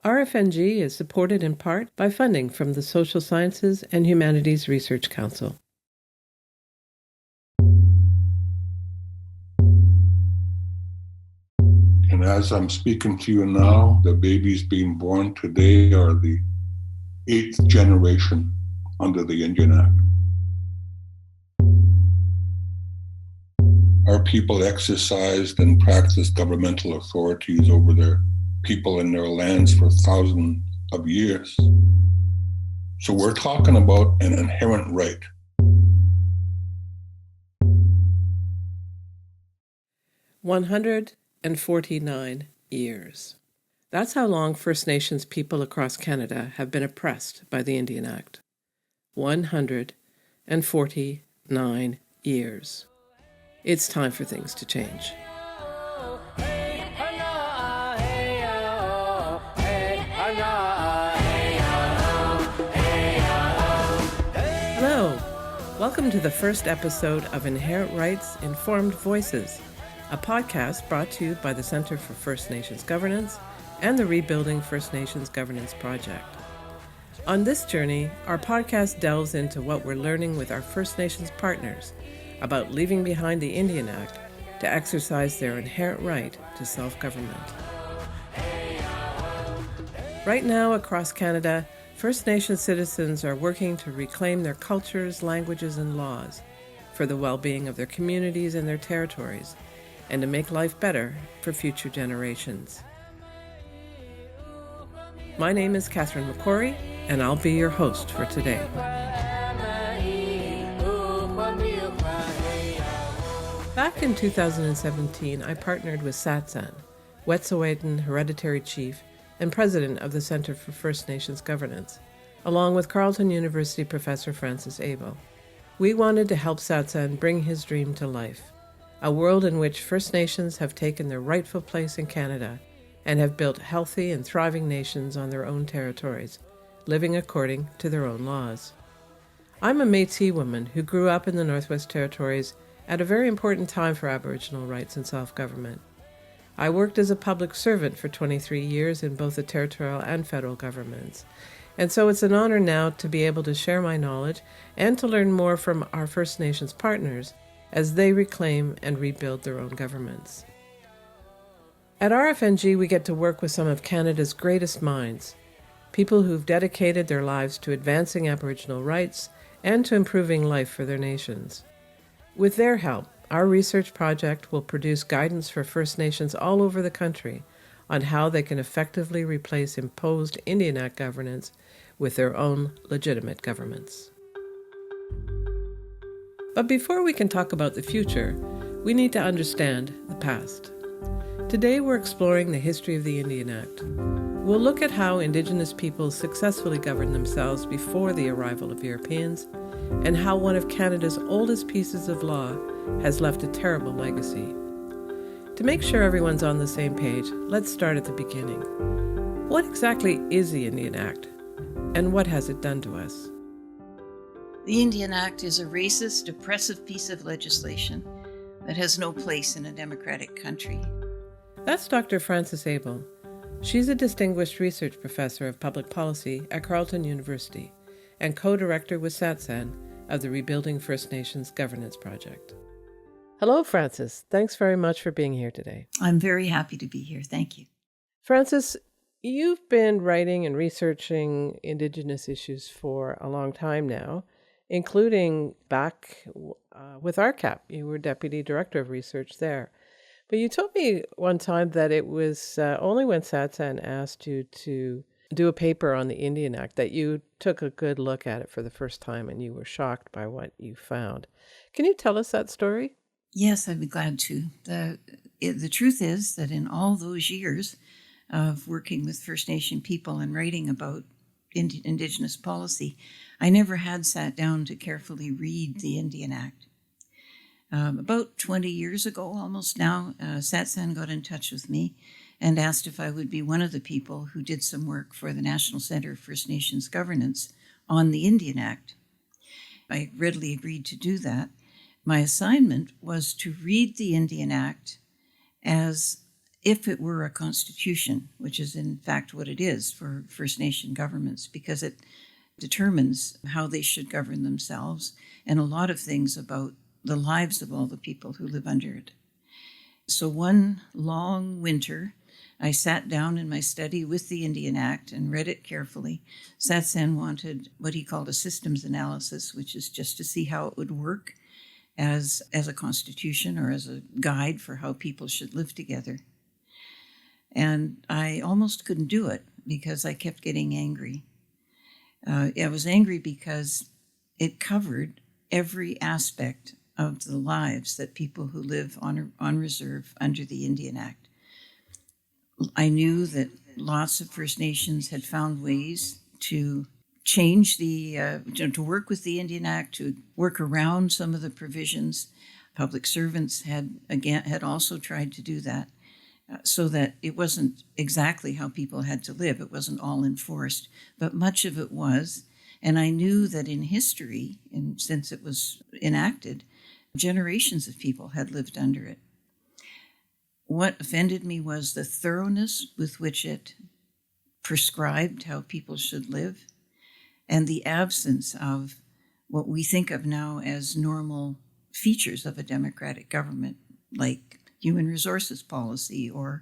RFNG is supported in part by funding from the Social Sciences and Humanities Research Council. And as I'm speaking to you now, the babies being born today are the 8th generation under the Indian Act. Our people exercised and practiced governmental authorities over their people and their lands for thousands of years. So we're talking about an inherent right. $149 years. That's how long First Nations people across Canada have been oppressed by the Indian Act. 149 years. It's time for things to change. Hello, welcome to the first episode of Inherent Rights, Informed Voices, a podcast brought to you by the Centre for First Nations Governance and the Rebuilding First Nations Governance Project. On this journey, our podcast delves into what we're learning with our First Nations partners about leaving behind the Indian Act to exercise their inherent right to self-government. Right now, across Canada, First Nations citizens are working to reclaim their cultures, languages, and laws for the well-being of their communities and their territories, and to make life better for future generations. My name is Catherine MacQuarrie, and I'll be your host for today. Back in 2017, I partnered with Satsan, Wet'suwet'en Hereditary Chief and President of the Centre for First Nations Governance, along with Carleton University Professor Francis Abele. We wanted to help Satsan bring his dream to life, a world in which First Nations have taken their rightful place in Canada and have built healthy and thriving nations on their own territories, living according to their own laws. I'm a Métis woman who grew up in the Northwest Territories at a very important time for Aboriginal rights and self-government. I worked as a public servant for 23 years in both the territorial and federal governments, and so it's an honor now to be able to share my knowledge and to learn more from our First Nations partners as they reclaim and rebuild their own governments. At RFNG, we get to work with some of Canada's greatest minds, people who've dedicated their lives to advancing Aboriginal rights and to improving life for their nations. With their help, our research project will produce guidance for First Nations all over the country on how they can effectively replace imposed Indian Act governance with their own legitimate governments. But before we can talk about the future, we need to understand the past. Today we're exploring the history of the Indian Act. We'll look at how Indigenous peoples successfully governed themselves before the arrival of Europeans, and how one of Canada's oldest pieces of law has left a terrible legacy. To make sure everyone's on the same page, let's start at the beginning. What exactly is the Indian Act, and what has it done to us? The Indian Act is a racist, oppressive piece of legislation that has no place in a democratic country. That's Dr. Francis Abele. She's a distinguished research professor of public policy at Carleton University and co-director with Satsan of the Rebuilding First Nations Governance Project. Hello, Francis. Thanks very much for being here today. I'm very happy to be here. Thank you. Francis, you've been writing and researching Indigenous issues for a long time now, including back with RCAP. You were Deputy Director of Research there. But you told me one time that it was only when Satsan asked you to do a paper on the Indian Act that you took a good look at it for the first time and you were shocked by what you found. Can you tell us that story? Yes, I'd be glad to. The truth is that in all those years of working with First Nation people and writing about Indigenous policy, I never had sat down to carefully read the Indian Act. About 20 years ago, almost now, Satsan got in touch with me and asked if I would be one of the people who did some work for the National Centre for First Nations Governance on the Indian Act. I readily agreed to do that. My assignment was to read the Indian Act as if it were a constitution, which is in fact what it is for First Nation governments, because it determines how they should govern themselves and a lot of things about the lives of all the people who live under it. So one long winter, I sat down in my study with the Indian Act and read it carefully. Satsen wanted what he called a systems analysis, which is just to see how it would work as a constitution or as a guide for how people should live together. And I almost couldn't do it because I kept getting angry. I was angry because it covered every aspect of the lives that people who live on reserve under the Indian Act. I knew that lots of First Nations had found ways to change to work with the Indian Act, to work around some of the provisions. Public servants had also tried to do that, so that it wasn't exactly how people had to live. It wasn't all enforced, but much of it was. And I knew that in history, and since it was enacted, generations of people had lived under it. What offended me was the thoroughness with which it prescribed how people should live, and the absence of what we think of now as normal features of a democratic government, like human resources policy or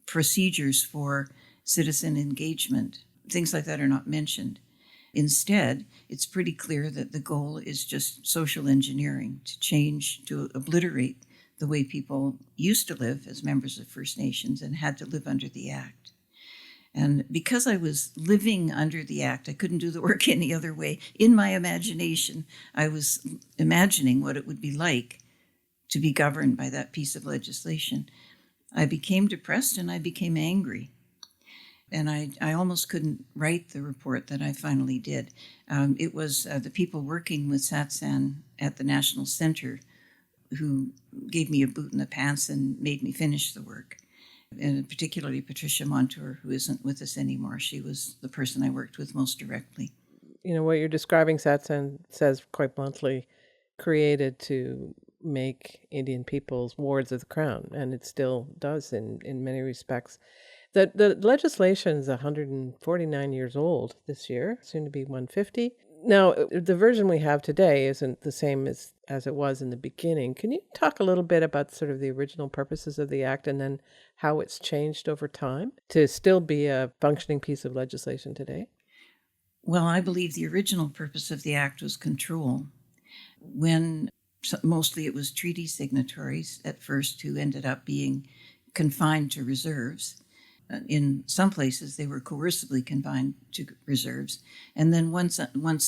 procedures for citizen engagement. Things like that are not mentioned. Instead, it's pretty clear that the goal is just social engineering, to obliterate the way people used to live as members of First Nations and had to live under the Act. And because I was living under the Act, I couldn't do the work any other way. In my imagination, I was imagining what it would be like to be governed by that piece of legislation. I became depressed and I became angry. And I almost couldn't write the report that I finally did. It was the people working with Satsen at the National Center who gave me a boot in the pants and made me finish the work. And particularly Patricia Montour, who isn't with us anymore. She was the person I worked with most directly. You know, what you're describing, Satsen says quite bluntly, created to make Indian peoples wards of the crown, and it still does in many respects. The legislation is 149 years old this year, soon to be 150. Now, the version we have today isn't the same as it was in the beginning. Can you talk a little bit about sort of the original purposes of the Act and then how it's changed over time to still be a functioning piece of legislation today? Well, I believe the original purpose of the Act was control. When mostly it was treaty signatories at first who ended up being confined to reserves. In some places, they were coercively confined to reserves. And then once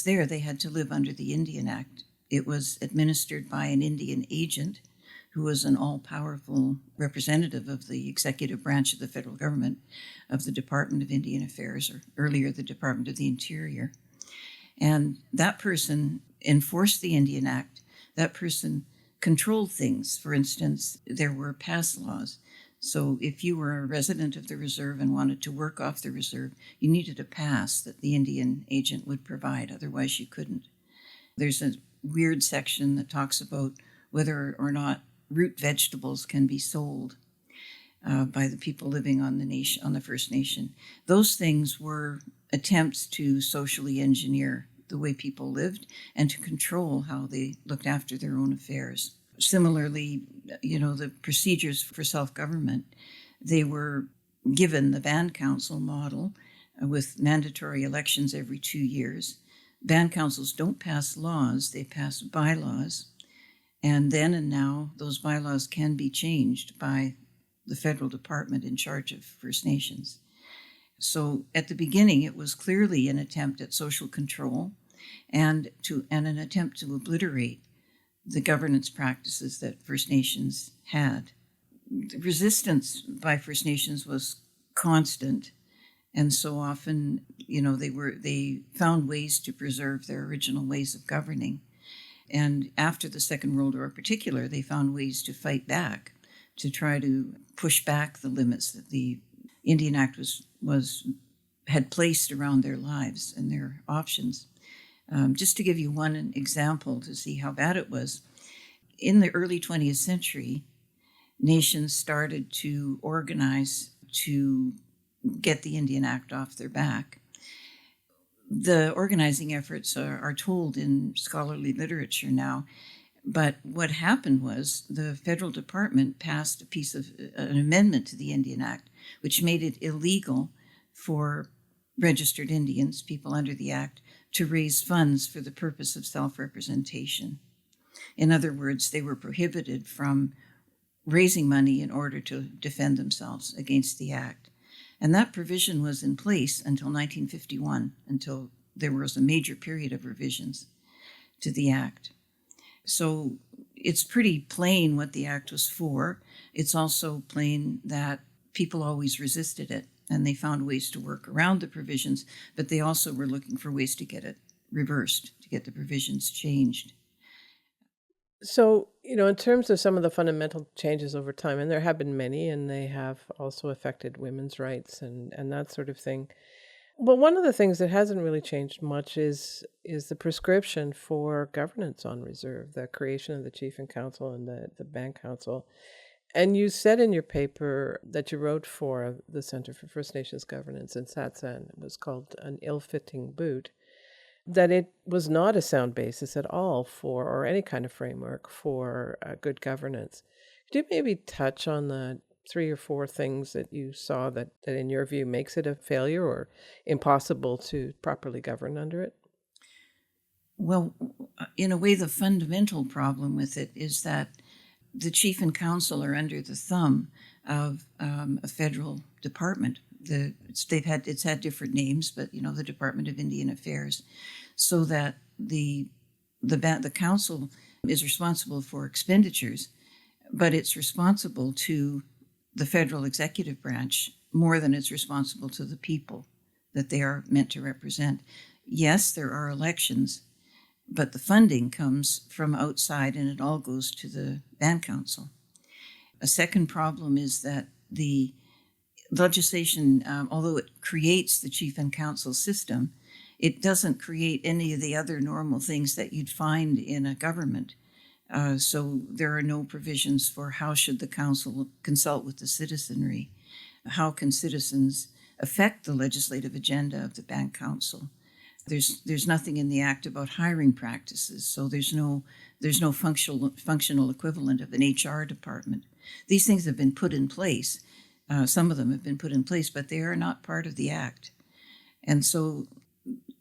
there, they had to live under the Indian Act. It was administered by an Indian agent who was an all-powerful representative of the executive branch of the federal government, of the Department of Indian Affairs, or earlier the Department of the Interior. And that person enforced the Indian Act. That person controlled things. For instance, there were pass laws. So if you were a resident of the reserve and wanted to work off the reserve, you needed a pass that the Indian agent would provide. Otherwise, you couldn't. There's a weird section that talks about whether or not root vegetables can be sold by the people living on the First Nation. Those things were attempts to socially engineer the way people lived and to control how they looked after their own affairs. Similarly, the procedures for self-government, they were given the band council model with mandatory elections every 2 years. Band councils don't pass laws, they pass bylaws. And then and now, those bylaws can be changed by the federal department in charge of First Nations. So at the beginning, it was clearly an attempt at social control and an attempt to obliterate the governance practices that First Nations had. The resistance by First Nations was constant, and so often, they found ways to preserve their original ways of governing. And after the Second World War in particular, they found ways to fight back, to try to push back the limits that the Indian Act had placed around their lives and their options. Just to give you one example to see how bad it was, in the early 20th century, nations started to organize to get the Indian Act off their back. The organizing efforts are told in scholarly literature now, but what happened was the federal department passed an amendment to the Indian Act, which made it illegal for registered Indians, people under the Act, to raise funds for the purpose of self-representation. In other words, they were prohibited from raising money in order to defend themselves against the Act. And that provision was in place until 1951, until there was a major period of revisions to the Act. So it's pretty plain what the Act was for. It's also plain that people always resisted it, and they found ways to work around the provisions, but they also were looking for ways to get it reversed, to get the provisions changed. So, in terms of some of the fundamental changes over time, and there have been many, and they have also affected women's rights and that sort of thing. But one of the things that hasn't really changed much is the prescription for governance on reserve, the creation of the Chief and Council and the Band Council. And you said in your paper that you wrote for the Center for First Nations Governance in Satsang, it was called An Ill-Fitting Boot, that it was not a sound basis at all for, or any kind of framework for good governance. Could you maybe touch on the 3 or 4 things that you saw that in your view makes it a failure or impossible to properly govern under it? Well, in a way, the fundamental problem with it is that the Chief and Council are under the thumb of a federal department. It's had different names, but the Department of Indian Affairs, so that the council is responsible for expenditures, but it's responsible to the federal executive branch more than it's responsible to the people that they are meant to represent. Yes, there are elections, but the funding comes from outside, and it all goes to the Band Council. A second problem is that the legislation, although it creates the Chief and Council system, it doesn't create any of the other normal things that you'd find in a government. So there are no provisions for how should the council consult with the citizenry, how can citizens affect the legislative agenda of the Band Council. There's nothing in the Act about hiring practices, so there's no functional equivalent of an HR department. These things have been put in place. Some of them have been put in place, but they are not part of the Act. And so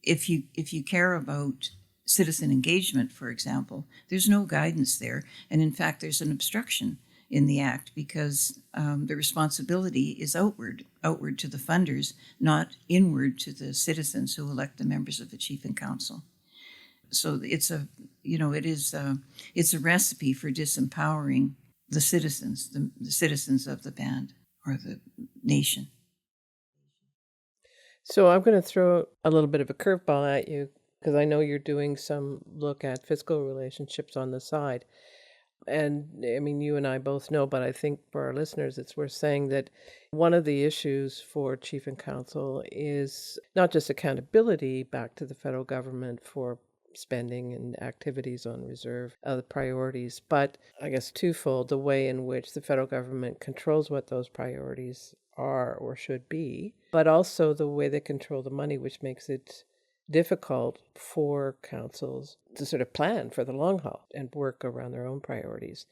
if you care about citizen engagement, for example, there's no guidance there. And in fact, there's an obstruction in the Act because the responsibility is outward to the funders, not inward to the citizens who elect the members of the Chief and Council. So it's a recipe for disempowering the citizens, the citizens of the band or the nation. So I'm going to throw a little bit of a curveball at you because I know you're doing some look at fiscal relationships on the side. And I mean, you and I both know, but I think for our listeners, it's worth saying that one of the issues for Chief and Council is not just accountability back to the federal government for spending and activities on reserve, the priorities, but I guess twofold, the way in which the federal government controls what those priorities are or should be, but also the way they control the money, which makes it difficult for councils to sort of plan for the long haul and work around their own priorities.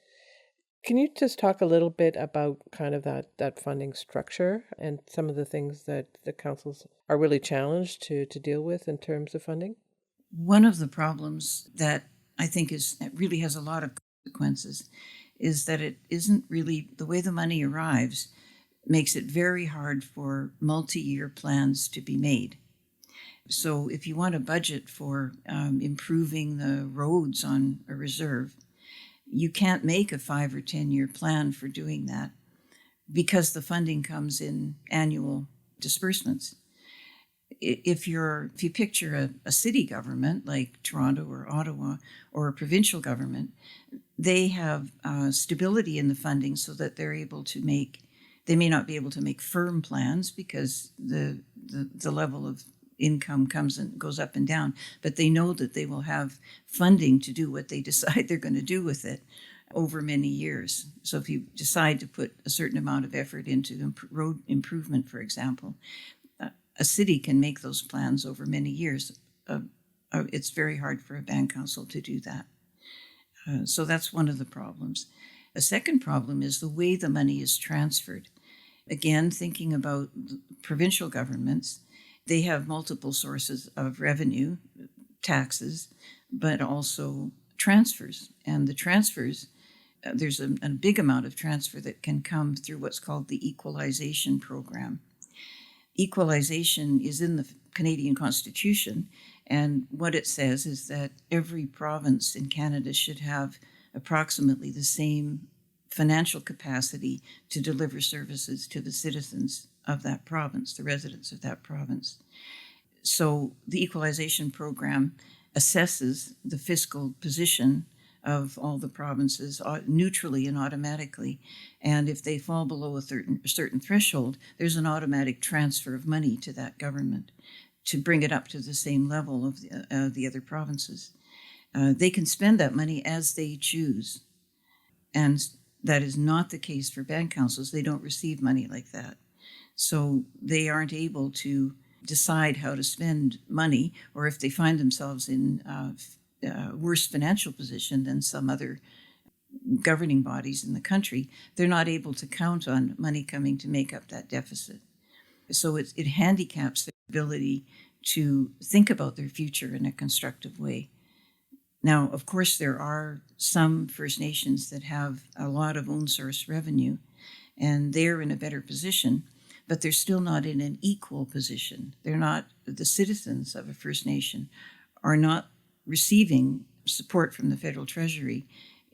Can you just talk a little bit about kind of that funding structure and some of the things that the councils are really challenged to deal with in terms of funding? One of the problems that I think really has a lot of consequences is that it isn't really, the way the money arrives makes it very hard for multi-year plans to be made. So if you want a budget for improving the roads on a reserve, you can't make a 5 or 10-year plan for doing that because the funding comes in annual disbursements. If you picture a city government like Toronto or Ottawa or a provincial government, they have stability in the funding so that they may not be able to make firm plans because the level of income comes and goes up and down, but they know that they will have funding to do what they decide they're going to do with it over many years. So if you decide to put a certain amount of effort into road improvement, for example, a city can make those plans over many years. It's very hard for a band council to do that. So that's one of the problems. A second problem is the way the money is transferred. Again, thinking about provincial governments, they have multiple sources of revenue, taxes, but also transfers. And the transfers, there's a big amount of transfer that can come through what's called the equalization program. Equalization is in the Canadian Constitution, and what it says is that every province in Canada should have approximately the same financial capacity to deliver services to the citizens of that province, the residents of that province. So the equalization program assesses the fiscal position of all the provinces neutrally and automatically. And if they fall below a certain threshold, there's an automatic transfer of money to that government to bring it up to the same level of the other provinces. They can spend that money as they choose. And that is not the case for band councils. They don't receive money like that. So they aren't able to decide how to spend money, or if they find themselves in worse financial position than some other governing bodies in the country, they're not able to count on money coming to make up that deficit. So it handicaps their ability to think about their future in a constructive way. Now, of course, there are some First Nations that have a lot of own source revenue, and they're in a better position, but they're still not in an equal position. They're not, the citizens of a First Nation are not receiving support from the federal treasury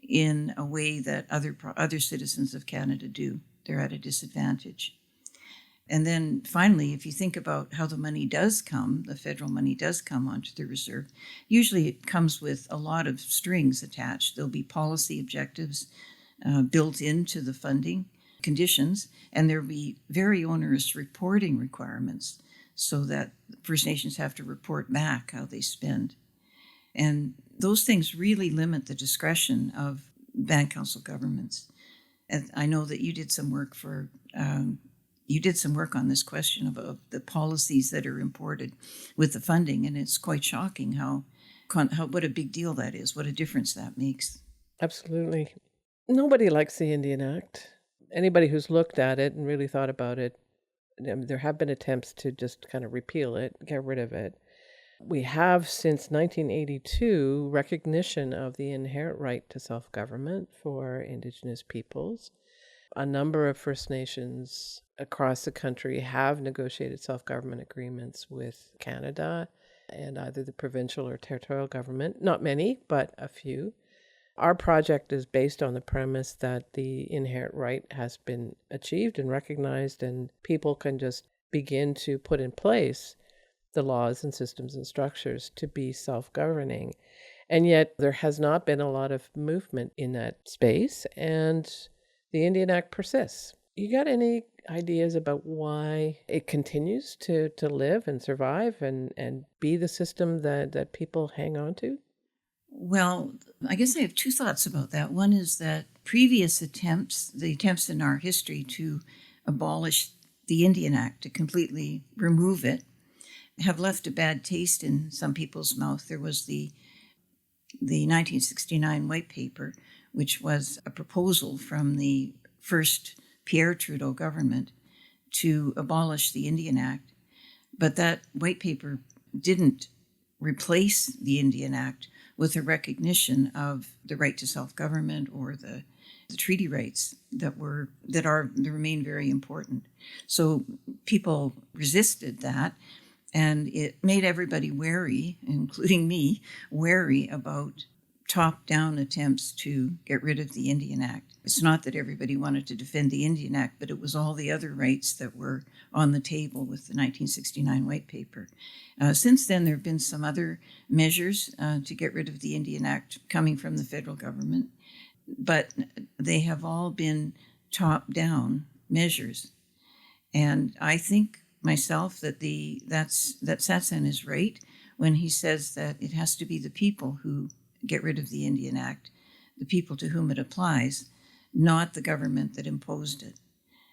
in a way that other citizens of Canada do. They're at a disadvantage. And then finally, if you think about how the money does come, the federal money does come onto the reserve, usually it comes with a lot of strings attached. There'll be policy objectives built into the funding conditions, and there'll be very onerous reporting requirements so that First Nations have to report back how they spend. And those things really limit the discretion of band council governments. And I know that you did some work on this question of the policies that are imported with the funding, and it's quite shocking how what a big deal that is, what a difference that makes. Absolutely. Nobody likes the Indian Act. Anybody who's looked at it and really thought about it, there have been attempts to just kind of repeal it, get rid of it. We have, since 1982, recognition of the inherent right to self-government for Indigenous peoples. A number of First Nations across the country have negotiated self-government agreements with Canada and either the provincial or territorial government. Not many, but a few. Our project is based on the premise that the inherent right has been achieved and recognized, and people can just begin to put in place the laws and systems and structures to be self-governing. And yet there has not been a lot of movement in that space, and the Indian Act persists. You got any ideas about why it continues to live and survive and be the system that people hang on to? Well, I guess I have two thoughts about that. One is that previous attempts, the attempts in our history to abolish the Indian Act, to completely remove it, have left a bad taste in some people's mouth. There was the 1969 White Paper, which was a proposal from the first Pierre Trudeau government to abolish the Indian Act. But that White Paper didn't replace the Indian Act with a recognition of the right to self-government or the treaty rights that remain very important. So people resisted that, and it made everybody wary, including me, wary about top-down attempts to get rid of the Indian Act. It's not that everybody wanted to defend the Indian Act, but it was all the other rights that were on the table with the 1969 White Paper. Since then, there have been some other measures to get rid of the Indian Act coming from the federal government, but they have all been top-down measures. And I think myself that Satsan is right when he says that it has to be the people who get rid of the Indian Act. the people to whom it applies, not the government that imposed it.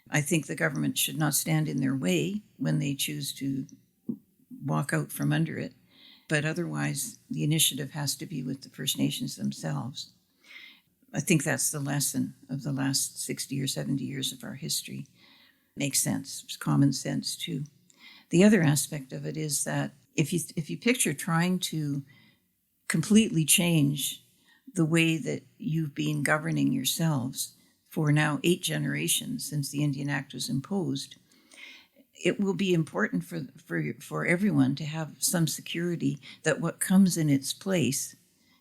I think the government should not stand in their way when they choose to walk out from under it, but otherwise the initiative has to be with the First Nations themselves. I think that's the lesson of the last 60 or 70 years of our history. Makes sense. It's common sense too. The other aspect of it is that if you picture trying to completely change the way that you've been governing yourselves for now 8 generations since the Indian Act was imposed, it will be important for everyone to have some security that what comes in its place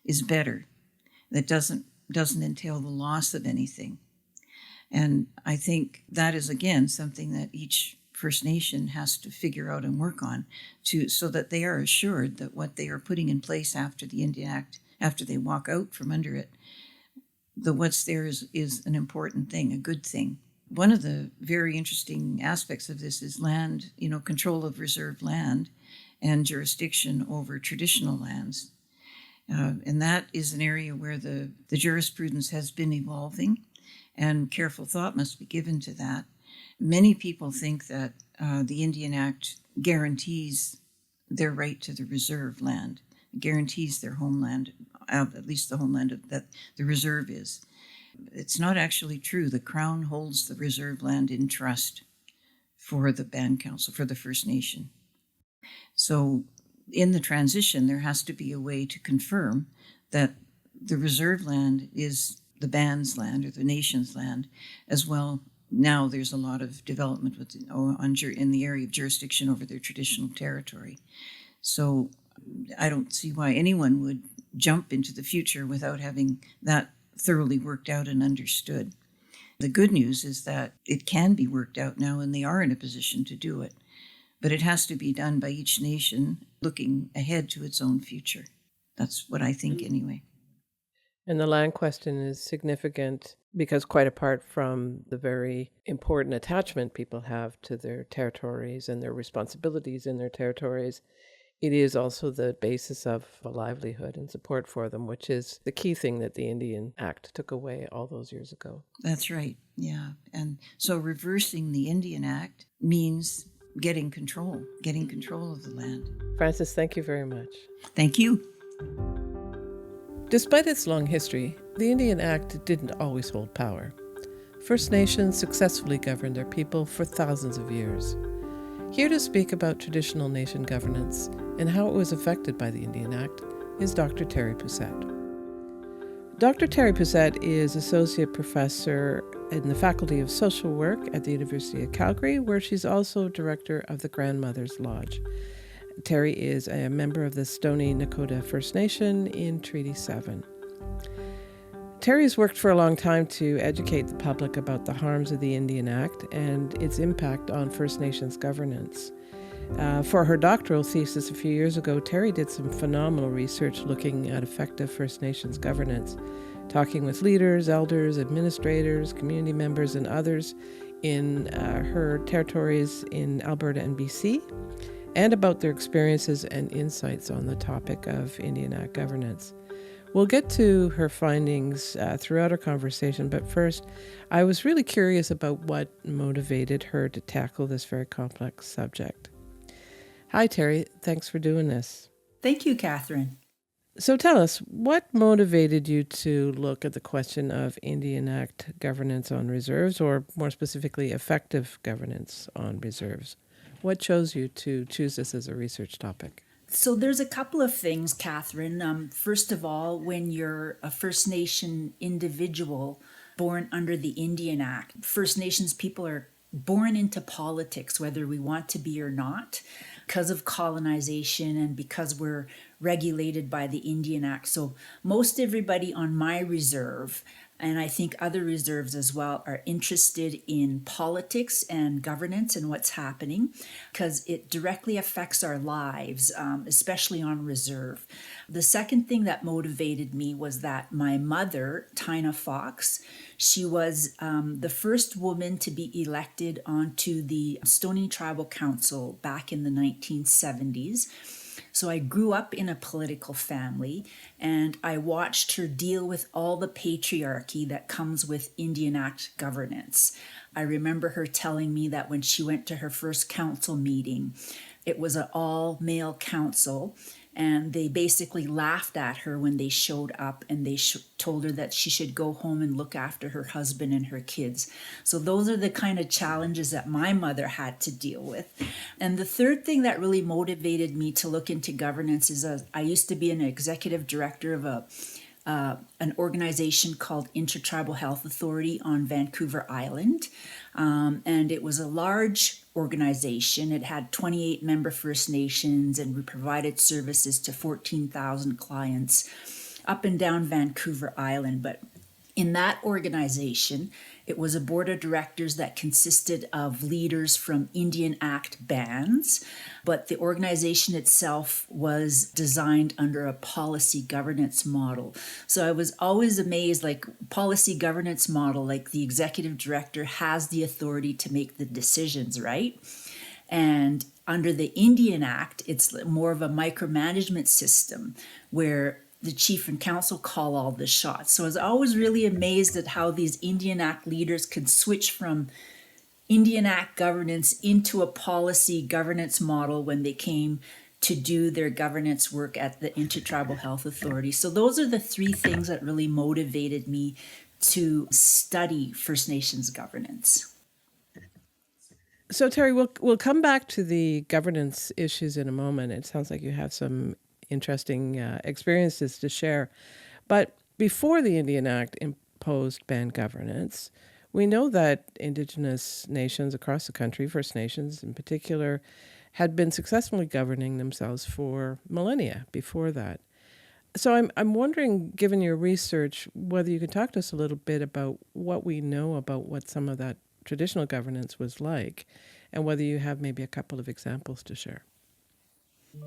is better, that doesn't entail the loss of anything. And I think that is, again, something that each First Nation has to figure out and work on so that they are assured that what they are putting in place after the Indian Act, after they walk out from under it, what's there is an important thing, a good thing. One of the very interesting aspects of this is land, control of reserved land and jurisdiction over traditional lands. And that is an area where the jurisprudence has been evolving, and careful thought must be given to that. Many people think that the Indian Act guarantees their right to the reserve land, guarantees their homeland, at least the homeland that the reserve is. It's not actually true. The Crown holds the reserve land in trust for the Band Council, for the First Nation. So in the transition, there has to be a way to confirm that the reserve land is the band's land or the nation's land as well. Now there's a lot of development in the area of jurisdiction over their traditional territory. So I don't see why anyone would jump into the future without having that thoroughly worked out and understood. The good news is that it can be worked out now, and they are in a position to do it. But it has to be done by each nation looking ahead to its own future. That's what I think anyway. And the land question is significant because quite apart from the very important attachment people have to their territories and their responsibilities in their territories, it is also the basis of a livelihood and support for them, which is the key thing that the Indian Act took away all those years ago. That's right, yeah. And so reversing the Indian Act means getting control of the land. Frances, thank you very much. Thank you. Despite its long history, the Indian Act didn't always hold power. First Nations successfully governed their people for thousands of years. Here to speak about traditional nation governance and how it was affected by the Indian Act is Dr. Terry Poucette. Dr. Terry Poucette is Associate Professor in the Faculty of Social Work at the University of Calgary, where she's also Director of the Grandmothers Lodge. Terry is a member of the Stoney Nakoda First Nation in Treaty 7. Terry's worked for a long time to educate the public about the harms of the Indian Act and its impact on First Nations governance. For her doctoral thesis a few years ago, Terry did some phenomenal research looking at effective First Nations governance, talking with leaders, elders, administrators, community members, and others in her territories in Alberta and BC, and about their experiences and insights on the topic of Indian Act governance. We'll get to her findings throughout our conversation, but first, I was really curious about what motivated her to tackle this very complex subject. Hi, Terry. Thanks for doing this. Thank you, Catherine. So tell us, what motivated you to look at the question of Indian Act governance on reserves, or more specifically, effective governance on reserves? What chose you to choose this as a research topic? So there's a couple of things, Catherine. First of all, when you're a First Nation individual born under the Indian Act, First Nations people are born into politics, whether we want to be or not, because of colonization and because we're regulated by the Indian Act. So most everybody on my reserve, and I think other reserves as well, are interested in politics and governance and what's happening because it directly affects our lives, especially on reserve. The second thing that motivated me was that my mother, Tina Fox, she was the first woman to be elected onto the Stoney Tribal Council back in the 1970s. So I grew up in a political family, and I watched her deal with all the patriarchy that comes with Indian Act governance. I remember her telling me that when she went to her first council meeting, it was an all-male council, and they basically laughed at her when they showed up, and they told her that she should go home and look after her husband and her kids. So those are the kind of challenges that my mother had to deal with. And the third thing that really motivated me to look into governance is I used to be an executive director of an organization called Intertribal Health Authority on Vancouver Island. And it was a large organization. It had 28 member First Nations, and we provided services to 14,000 clients up and down Vancouver Island. But in that organization, it was a board of directors that consisted of leaders from Indian Act bands, but the organization itself was designed under a policy governance model. So I was always amazed, like policy governance model, like the executive director has the authority to make the decisions, right? And under the Indian Act, it's more of a micromanagement system where the chief and council call all the shots. So I was always really amazed at how these Indian Act leaders could switch from Indian Act governance into a policy governance model when they came to do their governance work at the Intertribal Health Authority. So those are the three things that really motivated me to study First Nations governance. So Terry, we'll come back to the governance issues in a moment. It sounds like you have some interesting experiences to share. But before the Indian Act imposed band governance, we know that Indigenous nations across the country, First Nations in particular, had been successfully governing themselves for millennia before that. So I'm wondering, given your research, whether you could talk to us a little bit about what we know about what some of that traditional governance was like, and whether you have maybe a couple of examples to share.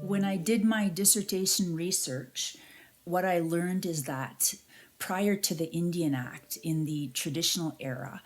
When I did my dissertation research, what I learned is that prior to the Indian Act, in the traditional era,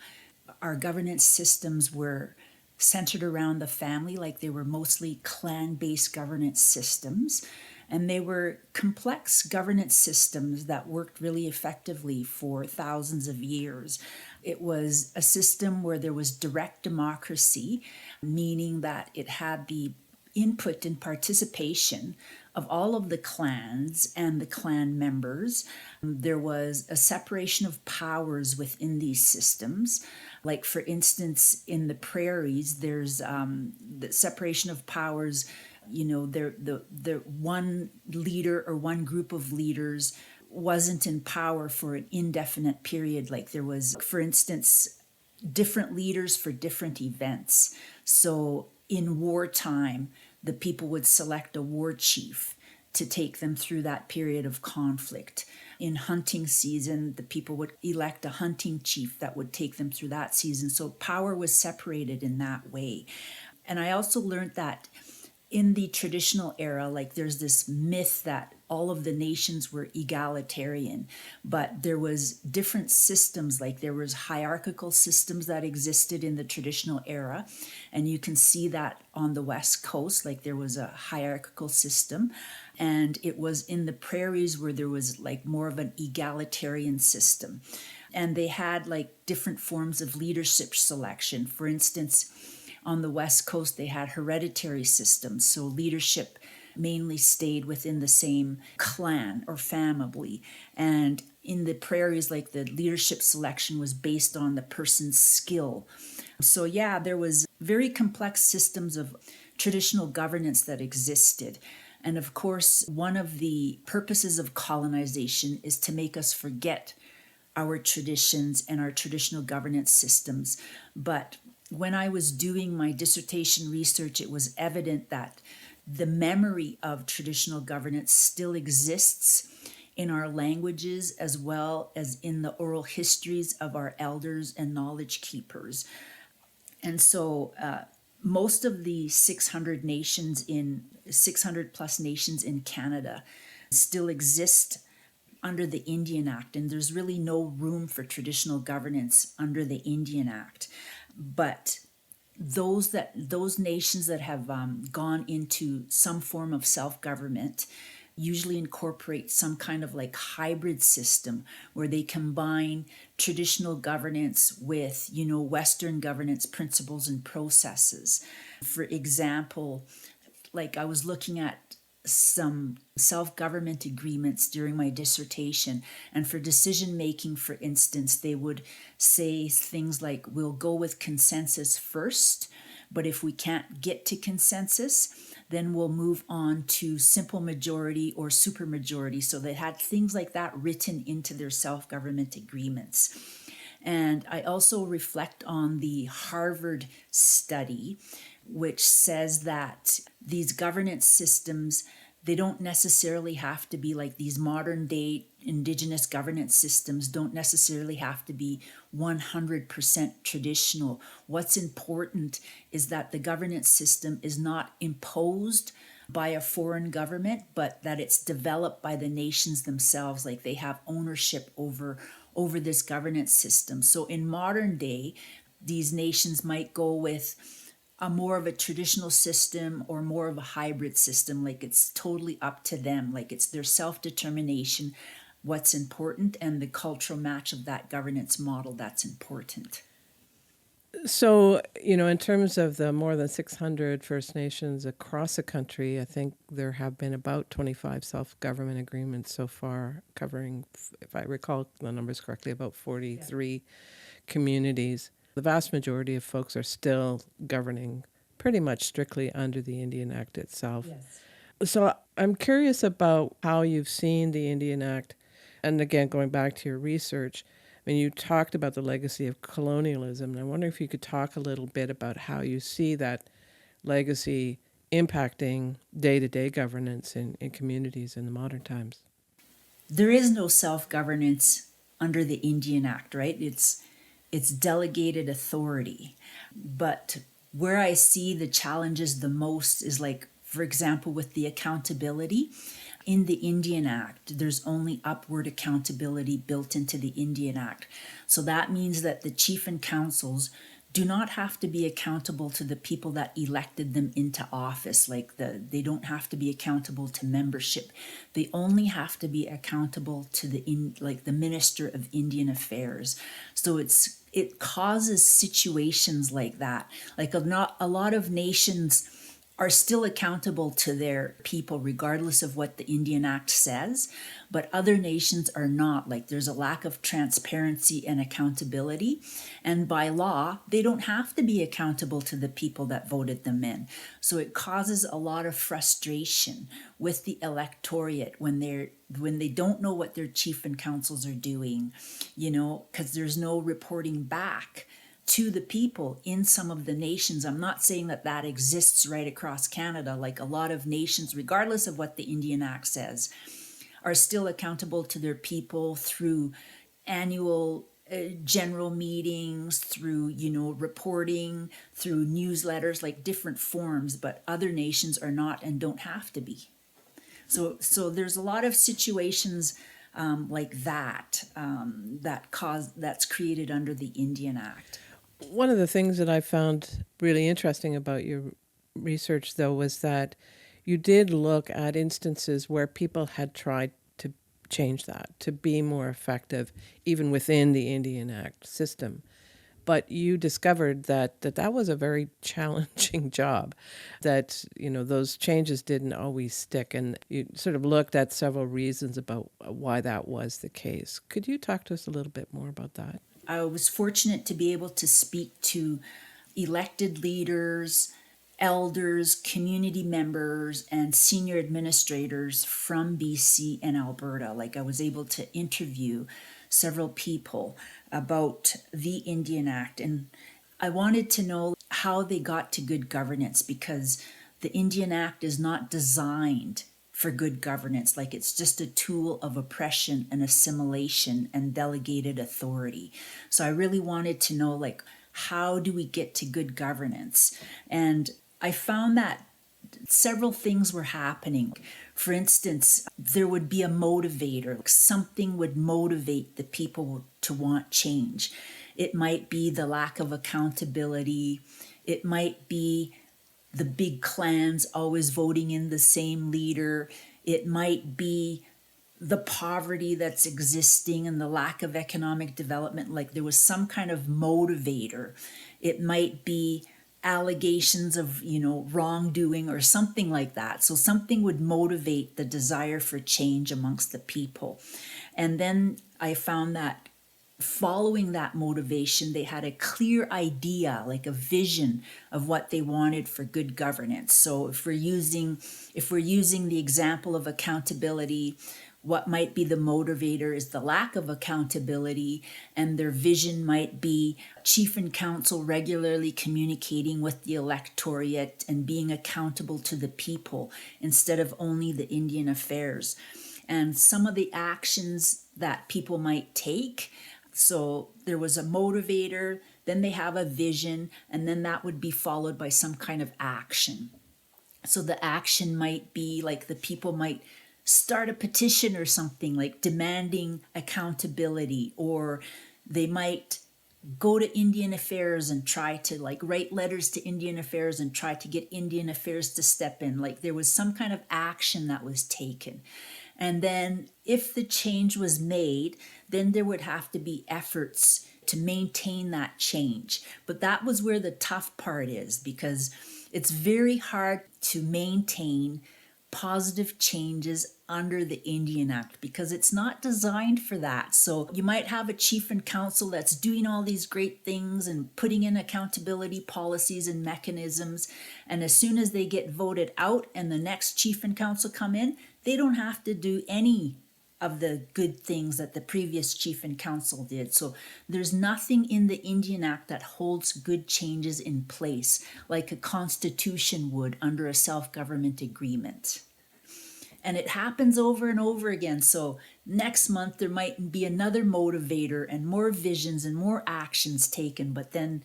our governance systems were centered around the family, like they were mostly clan-based governance systems. And they were complex governance systems that worked really effectively for thousands of years. It was a system where there was direct democracy, meaning that it had the input and participation of all of the clans and the clan members. There was a separation of powers within these systems. Like, for instance, in the prairies, there's the separation of powers. You know, the one leader or one group of leaders wasn't in power for an indefinite period. Like, there was, for instance, different leaders for different events. So in wartime, the people would select a war chief to take them through that period of conflict. In hunting season, the people would elect a hunting chief that would take them through that season. So power was separated in that way. And I also learned that in the traditional era, like, there's this myth that all of the nations were egalitarian, but there was different systems. Like, there was hierarchical systems that existed in the traditional era, and you can see that on the West Coast. Like, there was a hierarchical system, and it was in the prairies where there was like more of an egalitarian system. And they had like different forms of leadership selection. For instance, on the West Coast, they had hereditary systems. So leadership mainly stayed within the same clan or family. And in the prairies, like, the leadership selection was based on the person's skill. So yeah, there was very complex systems of traditional governance that existed. And of course, one of the purposes of colonization is to make us forget our traditions and our traditional governance systems. But when I was doing my dissertation research, it was evident that the memory of traditional governance still exists in our languages, as well as in the oral histories of our elders and knowledge keepers. And so most of the 600 plus nations in Canada still exist under the Indian Act, and there's really no room for traditional governance under the Indian Act. But those nations that have gone into some form of self-government usually incorporate some kind of like hybrid system where they combine traditional governance with, Western governance principles and processes. For example, like I was looking at some self-government agreements during my dissertation, and for decision making, for instance, they would say things like, we'll go with consensus first, but if we can't get to consensus, then we'll move on to simple majority or supermajority. So they had things like that written into their self-government agreements. And I also reflect on the Harvard study, which says that these governance systems, they don't necessarily have to be like these modern day indigenous governance systems, don't necessarily have to be 100% traditional. What's important is that the governance system is not imposed by a foreign government, but that it's developed by the nations themselves, like they have ownership over this governance system. So in modern day, these nations might go with a more of a traditional system or more of a hybrid system, like it's totally up to them, like it's their self-determination, what's important, and the cultural match of that governance model that's important. So, in terms of the more than 600 First Nations across the country, I think there have been about 25 self-government agreements so far, covering, if I recall the numbers correctly, about 43 communities. The vast majority of folks are still governing pretty much strictly under the Indian Act itself. Yes. So I'm curious about how you've seen the Indian Act. And again, going back to your research, I mean, you talked about the legacy of colonialism, and I wonder if you could talk a little bit about how you see that legacy impacting day-to-day governance in communities in the modern times. There is no self-governance under the Indian Act, right? It's delegated authority. But where I see the challenges the most is like, for example, with the accountability. In the Indian Act, there's only upward accountability built into the Indian Act. So that means that the chief and councils do not have to be accountable to the people that elected them into office. They don't have to be accountable to membership. They only have to be accountable to the Minister of Indian Affairs. So it causes situations like that. Like a lot of nations are still accountable to their people regardless of what the Indian Act says, but other nations are not. Like there's a lack of transparency and accountability, and by law they don't have to be accountable to the people that voted them in. So it causes a lot of frustration with the electorate when they don't know what their chief and councils are doing, because there's no reporting back to the people in some of the nations. I'm not saying that exists right across Canada. Like a lot of nations, regardless of what the Indian Act says, are still accountable to their people through annual general meetings, through, reporting, through newsletters, like different forms, but other nations are not and don't have to be. So there's a lot of situations like that that's created under the Indian Act. One of the things that I found really interesting about your research, though, was that you did look at instances where people had tried to change that, to be more effective, even within the Indian Act system. But you discovered that was a very challenging job, that, those changes didn't always stick. And you sort of looked at several reasons about why that was the case. Could you talk to us a little bit more about that? I was fortunate to be able to speak to elected leaders, elders, community members, and senior administrators from BC and Alberta. Like I was able to interview several people about the Indian Act, and I wanted to know how they got to good governance, because the Indian Act is not designed for good governance. Like it's just a tool of oppression and assimilation and delegated authority. So I really wanted to know, like, how do we get to good governance? And I found that several things were happening. For instance, there would be a motivator. Something would motivate the people to want change. It might be the lack of accountability. It might be the big clans always voting in the same leader. It might be the poverty that's existing and the lack of economic development, like there was some kind of motivator. It might be allegations of, wrongdoing or something like that. So something would motivate the desire for change amongst the people. And then I found that following that motivation, they had a clear idea, like a vision of what they wanted for good governance. So if we're using the example of accountability, what might be the motivator is the lack of accountability, and their vision might be chief and council regularly communicating with the electorate and being accountable to the people instead of only the Indian affairs. And some of the actions that people might take, so there was a motivator, then they have a vision, and then that would be followed by some kind of action. So the action might be like the people might start a petition or something, like demanding accountability, or they might go to Indian Affairs and try to write letters to Indian Affairs and try to get Indian Affairs to step in. Like there was some kind of action that was taken. And then if the change was made, then there would have to be efforts to maintain that change. But that was where the tough part is, because it's very hard to maintain positive changes under the Indian Act because it's not designed for that. So you might have a chief and council that's doing all these great things and putting in accountability policies and mechanisms. And as soon as they get voted out and the next chief and council come in, they don't have to do any of the good things that the previous chief and council did. So there's nothing in the Indian Act that holds good changes in place like a constitution would under a self-government agreement. And it happens over and over again. So next month there might be another motivator and more visions and more actions taken, but then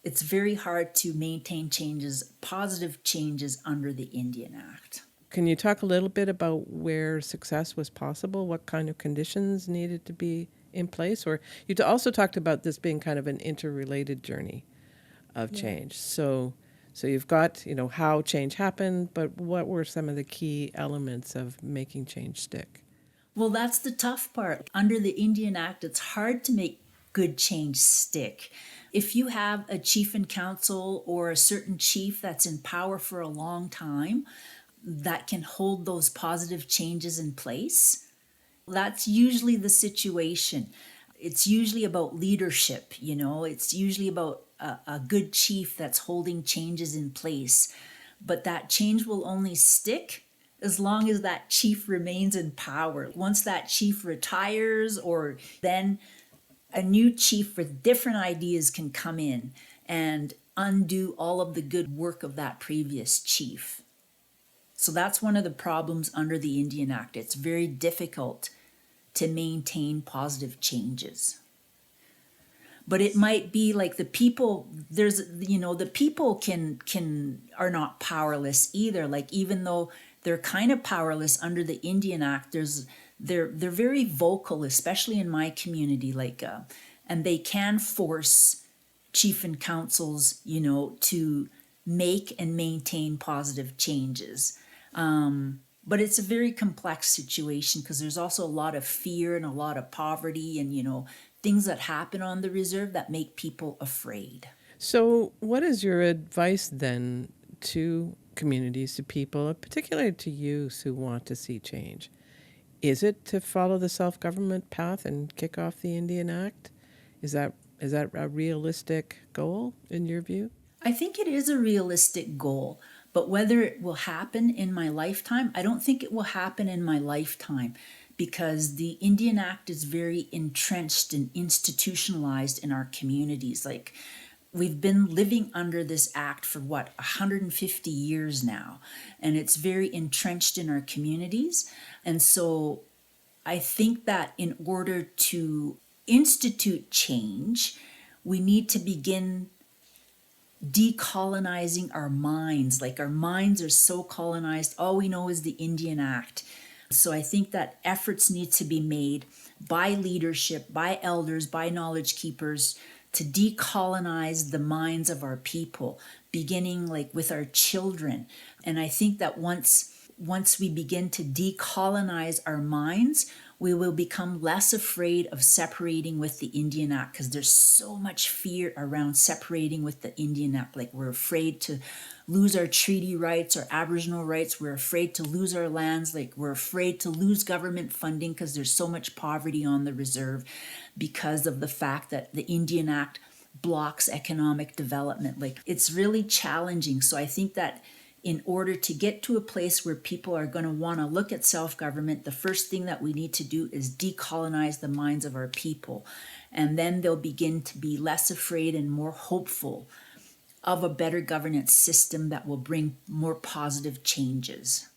it's very hard to maintain changes, positive changes under the Indian Act. Can you talk a little bit about where success was possible? What kind of conditions needed to be in place? Or you also talked about this being kind of an interrelated journey of change. So you've got, how change happened, but what were some of the key elements of making change stick? Well, that's the tough part. Under the Indian Act, it's hard to make good change stick. If you have a chief and council or a certain chief that's in power for a long time, that can hold those positive changes in place, that's usually the situation. It's usually about leadership, it's usually about a good chief that's holding changes in place. But that change will only stick as long as that chief remains in power. Once that chief retires, or then a new chief with different ideas can come in and undo all of the good work of that previous chief. So that's one of the problems under the Indian Act. It's very difficult to maintain positive changes. But it might be like the people, the people are not powerless either. Like even though they're kind of powerless under the Indian Act, they're very vocal, especially in my community, and they can force chief and councils, to make and maintain positive changes. But it's a very complex situation because there's also a lot of fear and a lot of poverty and, things that happen on the reserve that make people afraid. So what is your advice then to communities, to people, particularly to youth who want to see change? Is it to follow the self-government path and kick off the Indian Act? Is that a realistic goal in your view? I think it is a realistic goal. But whether it will happen in my lifetime, I don't think it will happen in my lifetime because the Indian Act is very entrenched and institutionalized in our communities. Like we've been living under this act for 150 years now, and it's very entrenched in our communities. And so I think that in order to institute change, we need to begin decolonizing our minds. Like our minds are so colonized, all we know is the Indian Act. So I think that efforts need to be made by leadership, by elders, by knowledge keepers to decolonize the minds of our people, beginning like with our children. And I think that once we begin to decolonize our minds, we will become less afraid of separating with the Indian Act, because there's so much fear around separating with the Indian Act. Like, we're afraid to lose our treaty rights, our Aboriginal rights. We're afraid to lose our lands. Like, we're afraid to lose government funding because there's so much poverty on the reserve because of the fact that the Indian Act blocks economic development. Like, it's really challenging. So I think that in order to get to a place where people are going to want to look at self-government, the first thing that we need to do is decolonize the minds of our people. And then they'll begin to be less afraid and more hopeful of a better governance system that will bring more positive changes.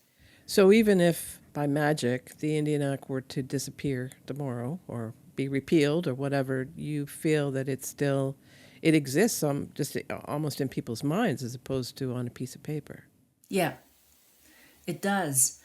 So even if by magic the Indian Act were to disappear tomorrow or be repealed or whatever, you feel that it exists just almost in people's minds as opposed to on a piece of paper. Yeah, it does.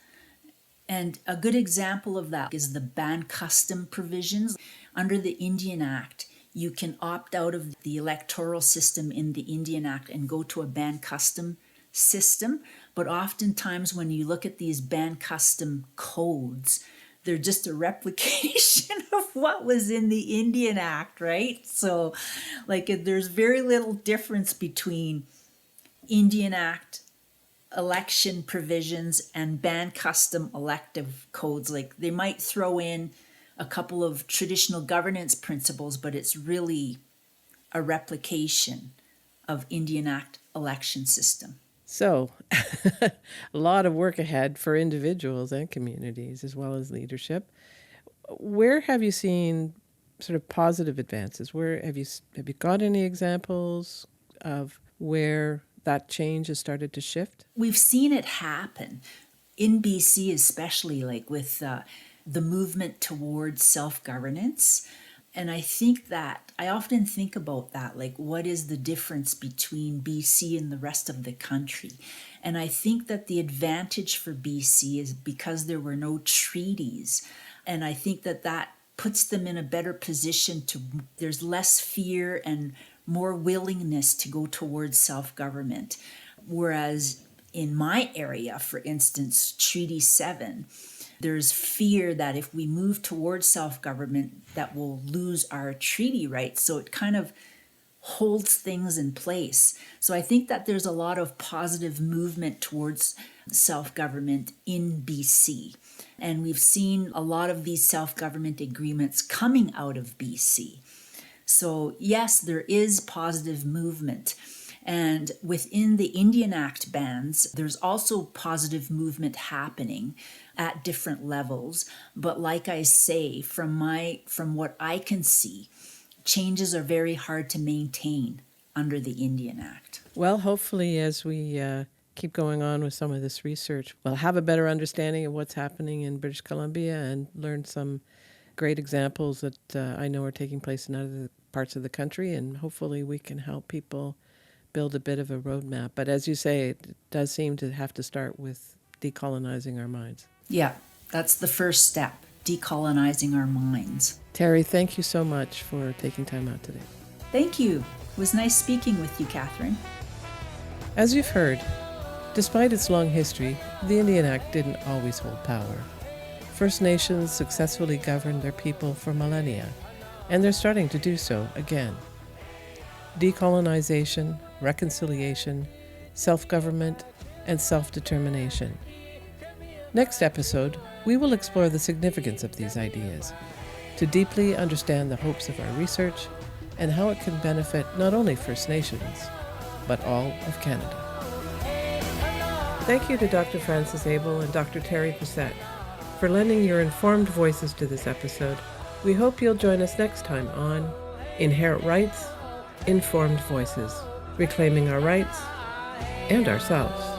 And a good example of that is the ban custom provisions. Under the Indian Act, you can opt out of the electoral system in the Indian Act and go to a ban custom system. But oftentimes when you look at these ban custom codes, they're just a replication of what was in the Indian Act, right? So like there's very little difference between Indian Act election provisions and ban custom elective codes. Like, they might throw in a couple of traditional governance principles, but it's really a replication of Indian Act election system. So a lot of work ahead for individuals and communities as well as leadership. Where have you seen sort of positive advances? Where have you got any examples of where that change has started to shift? We've seen it happen in BC, especially like with the movement towards self-governance. And I think that I often think about that, like, what is the difference between BC and the rest of the country? And I think that the advantage for BC is because there were no treaties. And I think that puts them in a better position there's less fear and more willingness to go towards self-government. Whereas in my area, for instance, Treaty 7, there's fear that if we move towards self-government, that we'll lose our treaty rights. So it kind of holds things in place. So I think that there's a lot of positive movement towards self-government in BC. And we've seen a lot of these self-government agreements coming out of BC. So yes, there is positive movement. And within the Indian Act bans, there's also positive movement happening at different levels. But like I say, from what I can see, changes are very hard to maintain under the Indian Act. Well, hopefully as we keep going on with some of this research, we'll have a better understanding of what's happening in British Columbia and learn some great examples that I know are taking place in other parts of the country, and hopefully we can help people build a bit of a roadmap. But as you say, it does seem to have to start with decolonizing our minds. Yeah, that's the first step, decolonizing our minds. Terry, thank you so much for taking time out today. Thank you. It was nice speaking with you, Catherine. As you've heard, despite its long history, the Indian Act didn't always hold power. First Nations successfully governed their people for millennia, and they're starting to do so again. Decolonization, reconciliation, self-government, and self-determination. Next episode, we will explore the significance of these ideas to deeply understand the hopes of our research and how it can benefit not only First Nations, but all of Canada. Thank you to Dr. Frances Abele and Dr. Terry Poucette for lending your informed voices to this episode. We hope you'll join us next time on Inherent Rights, Informed Voices, Reclaiming Our Rights and Ourselves.